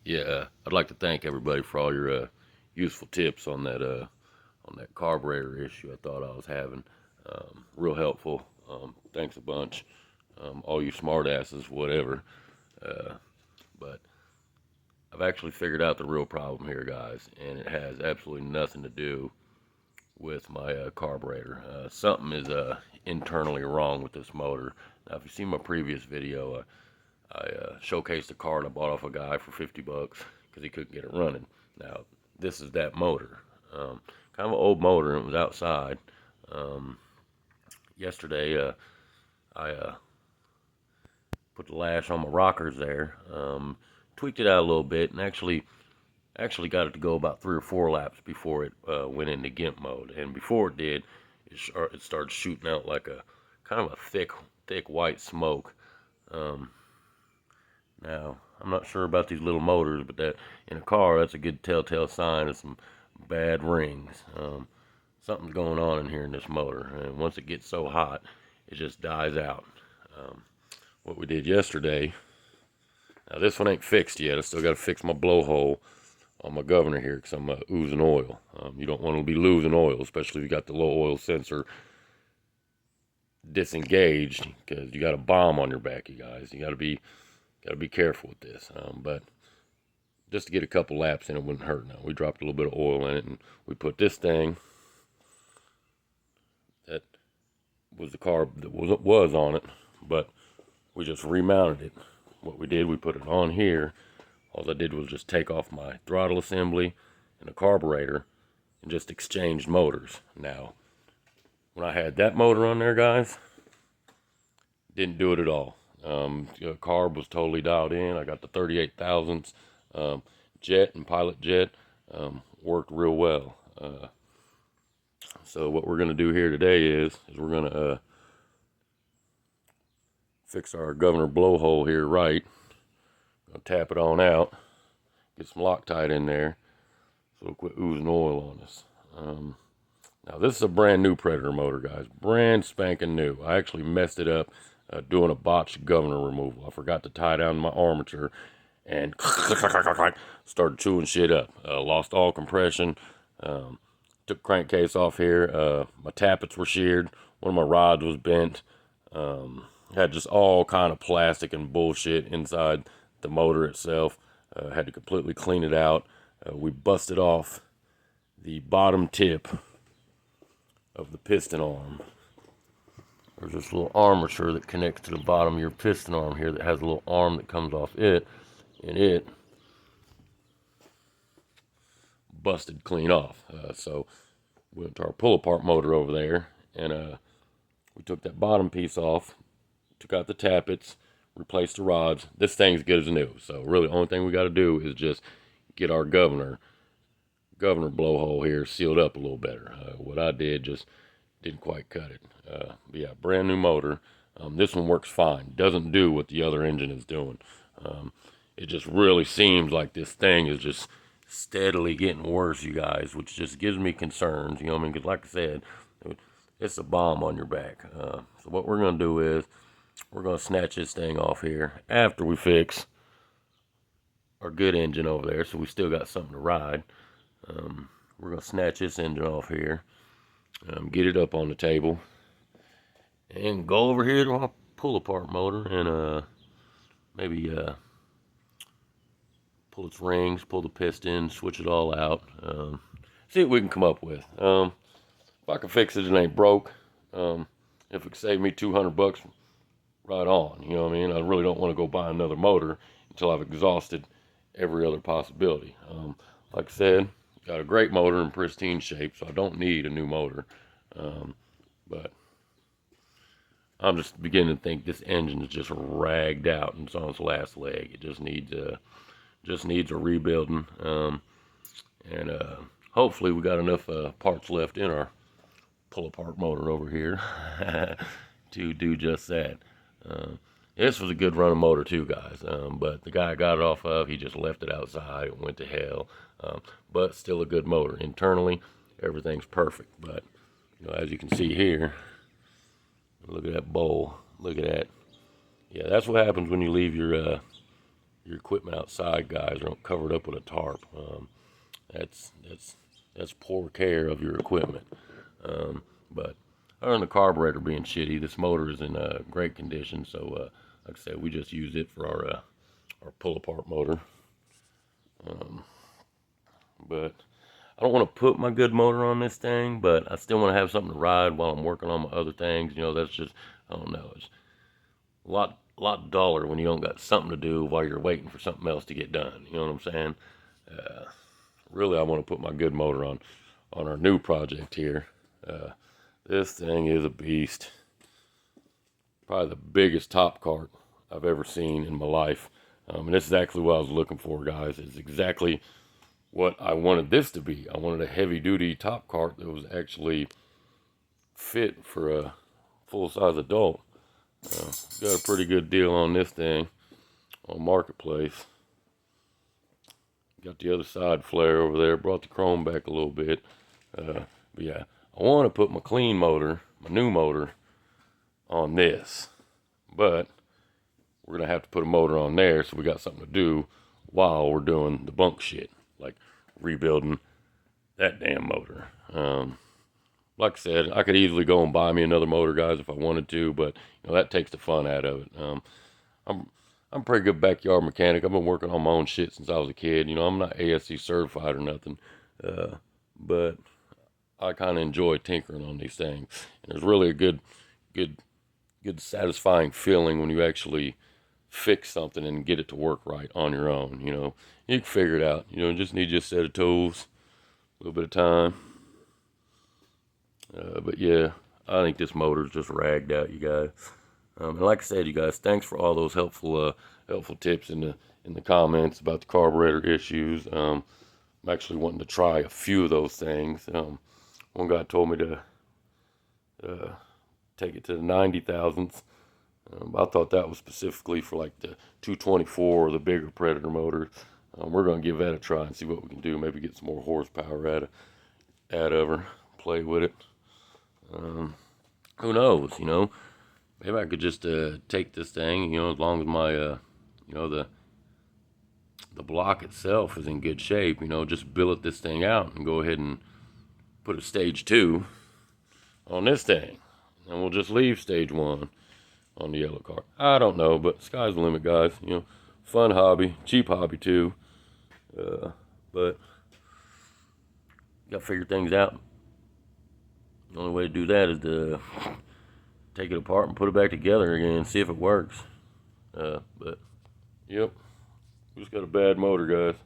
Yeah, I'd like to thank everybody for all your useful tips on that carburetor issue I thought I was having. Real helpful. Thanks a bunch. All you smartasses, whatever. Uh, but I've actually figured out the real problem here, guys, and it has absolutely nothing to do with my carburetor. Something is internally wrong with this motor. Now, if you see my previous video, I showcased a car that I bought off a guy for 50 bucks because he couldn't get it running. Now, this is that motor. Kind of an old motor, and it was outside. Um, Yesterday, I put the lash on my rockers there, tweaked it out a little bit, and actually got it to go about 3 or 4 laps before it went into GIMP mode. And before it did, it started shooting out like a kind of a thick white smoke. Um, Now, I'm not sure about these little motors, but that in a car, that's a good telltale sign of some bad rings. Something's going on in here in this motor, and once it gets so hot, it just dies out. Um, what we did yesterday, now this one ain't fixed yet. I still got to fix my blowhole on my governor here because I'm oozing oil. You don't want to be losing oil, especially if you got the low oil sensor disengaged, because you got a bomb on your back, you guys. You got to be careful with this. But just to get a couple laps in, it wouldn't hurt. Now we dropped a little bit of oil in it, and we put this thing that was the carb that was on it, but we just remounted it. What we did, we put it on here. All I did was just take off my throttle assembly and the carburetor and just exchanged motors. Now, when I had that motor on there, guys, didn't do it at all. Carb was totally dialed in. I got the 38 thousandths jet and pilot jet, worked real well. So what we're going to do here today is we're going to fix our governor blowhole here right. Gonna tap it on out, get some Loctite in there so it'll quit oozing oil on us. Now this is a brand new Predator motor, guys, brand spanking new. I actually messed it up doing a botched governor removal. I forgot to tie down my armature and started chewing shit up. Lost all compression. Took crankcase off here. My tappets were sheared. One of my rods was bent. Had just all kind of plastic and bullshit inside the motor itself. Had to completely clean it out. We busted off the bottom tip of the piston arm. There's this little armature that connects to the bottom of your piston arm here that has a little arm that comes off it, and it busted clean off. So we went to our pull-apart motor over there, and we took that bottom piece off, took out the tappets, replaced the rods. This thing's good as new. So really the only thing we got to do is just get our governor blowhole here sealed up a little better. What I did just didn't quite cut it. But yeah, brand new motor. This one works fine. Doesn't do what the other engine is doing. It just really seems like this thing is just steadily getting worse, you guys, which just gives me concerns. You know what I mean? Because like I said, it's a bomb on your back. So what we're going to do is we're going to snatch this thing off here after we fix our good engine over there, so we still got something to ride. We're going to snatch this engine off here, get it up on the table, and go over here to our pull-apart motor and maybe pull its rings, pull the piston, switch it all out, see what we can come up with. If I can fix it, it ain't broke. If it could save me 200 bucks, right on. You know what I mean? I really don't want to go buy another motor until I've exhausted every other possibility. Like I said, got a great motor in pristine shape, so I don't need a new motor. But I'm just beginning to think this engine is just ragged out and it's on its last leg. It just needs a rebuilding. And hopefully we got enough parts left in our pull-apart motor over here to do just that. This was a good running motor too, guys. But the guy I got it off of, he just left it outside and went to hell. But still a good motor. Internally, everything's perfect. But you know, as you can see here, look at that bowl. Look at that. Yeah, that's what happens when you leave your your equipment outside, guys, or don't cover it up with a tarp. That's poor care of your equipment. But other than the carburetor being shitty, this motor is in great condition. So like I said, we just use it for our pull apart motor. But I don't want to put my good motor on this thing, but I still want to have something to ride while I'm working on my other things. You know, that's just, I don't know, it's a lot duller when you don't got something to do while you're waiting for something else to get done. You know what I'm saying? Really, I want to put my good motor on our new project here. This thing is a beast. Probably the biggest top cart I've ever seen in my life. And this is exactly what I was looking for, guys. It's exactly what I wanted this to be. I wanted a heavy-duty top cart that was actually fit for a full-size adult. Got a pretty good deal on this thing on Marketplace. Got the other side flare over there. Brought the chrome back a little bit. But yeah, I want to put my clean motor, my new motor, on this. But we're going to have to put a motor on there so we got something to do while we're doing the bunk shit. Like rebuilding that damn motor. Like I said, I could easily go and buy me another motor, guys, if I wanted to, but you know, that takes the fun out of it. I'm a pretty good backyard mechanic. I've been working on my own shit since I was a kid. You know, I'm not ASC certified or nothing, but I kind of enjoy tinkering on these things. And there's really a good satisfying feeling when you actually fix something and get it to work right on your own. You know, you can figure it out. You know, you just need just a set of tools, a little bit of time. But yeah, I think this motor's just ragged out, you guys. And like I said, you guys, thanks for all those helpful tips in the comments about the carburetor issues. I'm actually wanting to try a few of those things. One guy told me to take it to the 90,000ths. I thought that was specifically for like the 224 or the bigger Predator motor. We're going to give that a try and see what we can do. Maybe get some more horsepower out of her, play with it. Who knows, you know? Maybe I could just take this thing, you know, as long as my, you know, the block itself is in good shape, you know, just billet this thing out and go ahead and put a stage 2 on this thing. And we'll just leave stage 1 on the yellow car. I don't know, but sky's the limit, guys. You know, fun hobby, cheap hobby too. But got to figure things out. The only way to do that is to take it apart and put it back together again and see if it works. But, yep, we just got a bad motor, guys.